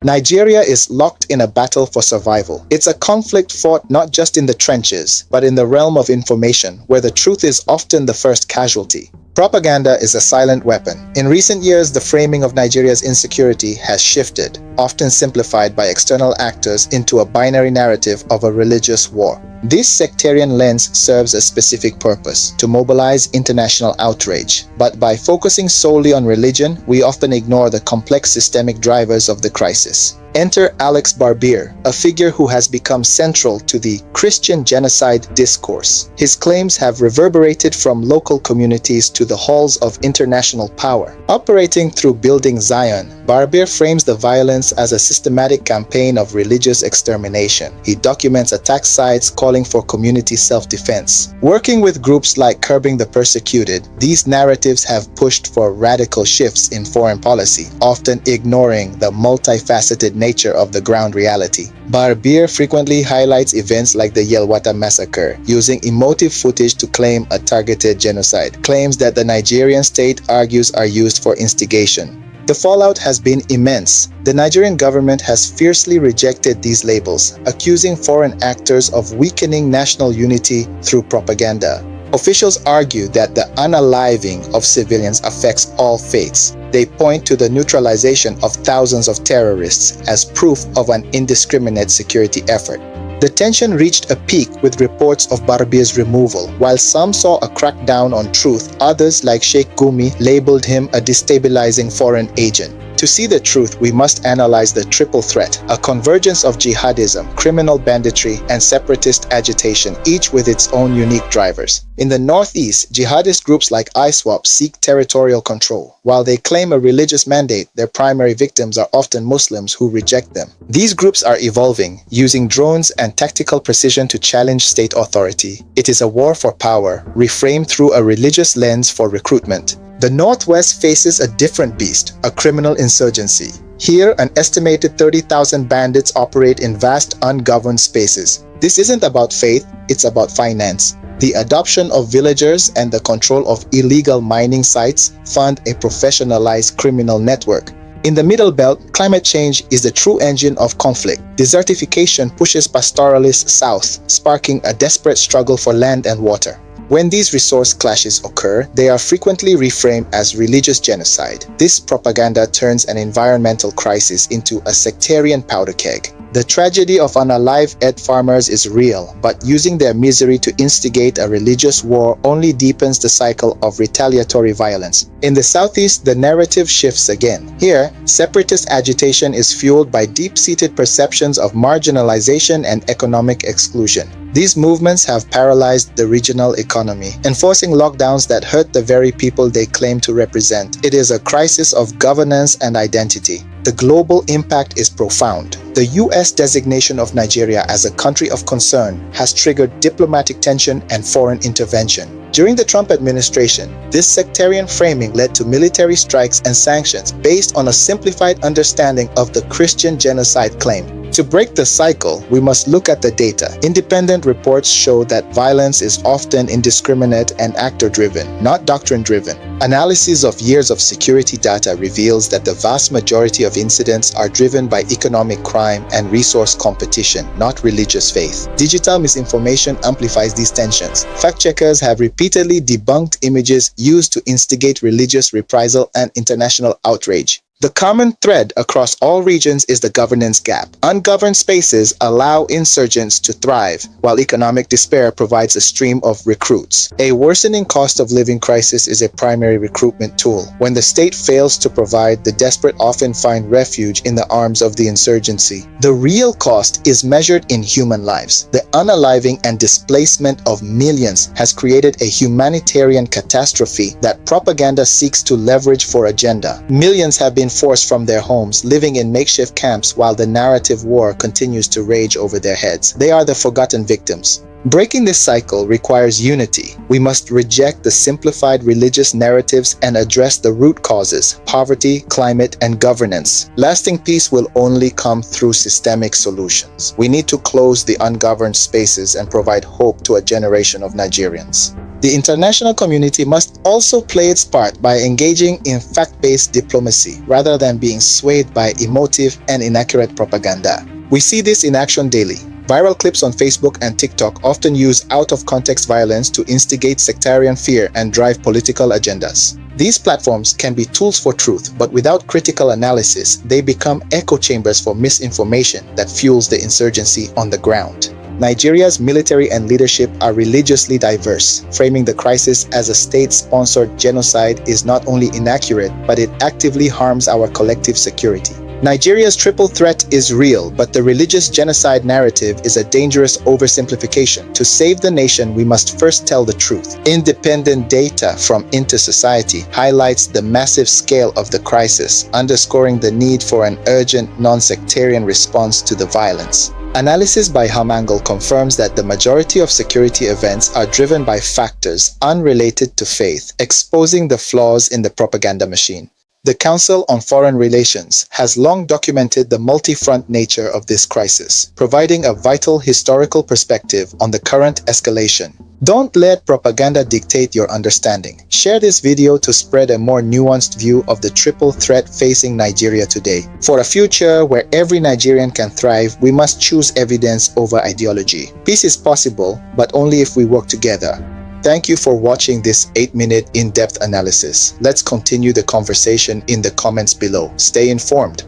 Nigeria is locked in a battle for survival. It's a conflict fought not just in the trenches, but in the realm of information, where the truth is often the first casualty. Propaganda is a silent weapon. In recent years, the framing of Nigeria's insecurity has shifted, often simplified by external actors into a binary narrative of a religious war. This sectarian lens serves a specific purpose: to mobilize international outrage. But by focusing solely on religion, we often ignore the complex systemic drivers of the crisis. Enter Alex Barbir, a figure who has become central to the Christian genocide discourse. His claims have reverberated from local communities to the halls of international power. Operating through Building Zion, Barbir frames the violence as a systematic campaign of religious extermination. He documents attack sites calling for community self-defense. Working with groups like Curbing the Persecuted, these narratives have pushed for radical shifts in foreign policy, often ignoring the multifaceted nature of the ground reality. Barbir frequently highlights events like the Yelwata massacre, using emotive footage to claim a targeted genocide, claims that the Nigerian state argues are used for instigation. The fallout has been immense. The Nigerian government has fiercely rejected these labels, accusing foreign actors of weakening national unity through propaganda. Officials argue that the unaliving of civilians affects all faiths. They point to the neutralization of thousands of terrorists as proof of an indiscriminate security effort. The tension reached a peak with reports of Barbir's removal. While some saw a crackdown on truth, others, like Sheikh Gumi, labeled him a destabilizing foreign agent. To see the truth, we must analyze the triple threat, a convergence of jihadism, criminal banditry, and separatist agitation, each with its own unique drivers. In the northeast, jihadist groups like ISWAP seek territorial control. While they claim a religious mandate, their primary victims are often Muslims who reject them. These groups are evolving, using drones and tactical precision to challenge state authority. It is a war for power, reframed through a religious lens for recruitment. The Northwest faces a different beast, a criminal insurgency. Here, an estimated 30,000 bandits operate in vast, ungoverned spaces. This isn't about faith, it's about finance. The adoption of villagers and the control of illegal mining sites fund a professionalized criminal network. In the Middle Belt, climate change is the true engine of conflict. Desertification pushes pastoralists south, sparking a desperate struggle for land and water. When these resource clashes occur, they are frequently reframed as religious genocide. This propaganda turns an environmental crisis into a sectarian powder keg. The tragedy of unalived farmers is real, but using their misery to instigate a religious war only deepens the cycle of retaliatory violence. In the southeast, the narrative shifts again. Here, separatist agitation is fueled by deep-seated perceptions of marginalization and economic exclusion. These movements have paralyzed the regional economy, enforcing lockdowns that hurt the very people they claim to represent. It is a crisis of governance and identity. The global impact is profound. The US designation of Nigeria as a country of concern has triggered diplomatic tension and foreign intervention. During the Trump administration, this sectarian framing led to military strikes and sanctions based on a simplified understanding of the Christian genocide claim. To break the cycle, we must look at the data. Independent reports show that violence is often indiscriminate and actor-driven, not doctrine-driven. Analysis of years of security data reveals that the vast majority of incidents are driven by economic crime and resource competition, not religious faith. Digital misinformation amplifies these tensions. Fact-checkers have repeatedly debunked images used to instigate religious reprisal and international outrage. The common thread across all regions is the governance gap. Ungoverned spaces allow insurgents to thrive, while economic despair provides a stream of recruits. A worsening cost of living crisis is a primary recruitment tool. When the state fails to provide, the desperate often find refuge in the arms of the insurgency. The real cost is measured in human lives. The unaliving and displacement of millions has created a humanitarian catastrophe that propaganda seeks to leverage for agenda. Millions have been forced from their homes, living in makeshift camps while the narrative war continues to rage over their heads. They are the forgotten victims. Breaking this cycle requires unity. We must reject the simplified religious narratives and address the root causes: poverty, climate, and governance. Lasting peace will only come through systemic solutions. We need to close the ungoverned spaces and provide hope to a generation of Nigerians. The international community must also play its part by engaging in fact-based diplomacy rather than being swayed by emotive and inaccurate propaganda. We see this in action daily. Viral clips on Facebook and TikTok often use out-of-context violence to instigate sectarian fear and drive political agendas. These platforms can be tools for truth, but without critical analysis, they become echo chambers for misinformation that fuels the insurgency on the ground. Nigeria's military and leadership are religiously diverse. Framing the crisis as a state-sponsored genocide is not only inaccurate, but it actively harms our collective security. Nigeria's triple threat is real, but the religious genocide narrative is a dangerous oversimplification. To save the nation, we must first tell the truth. Independent data from Inter-Society highlights the massive scale of the crisis, underscoring the need for an urgent, non-sectarian response to the violence. Analysis by Hamangal confirms that the majority of security events are driven by factors unrelated to faith, exposing the flaws in the propaganda machine. The Council on Foreign Relations has long documented the multi-front nature of this crisis, providing a vital historical perspective on the current escalation. Don't let propaganda dictate your understanding. Share this video to spread a more nuanced view of the triple threat facing Nigeria today. For a future where every Nigerian can thrive, we must choose evidence over ideology. Peace is possible, but only if we work together. Thank you for watching this 8-minute in-depth analysis. Let's continue the conversation in the comments below. Stay informed.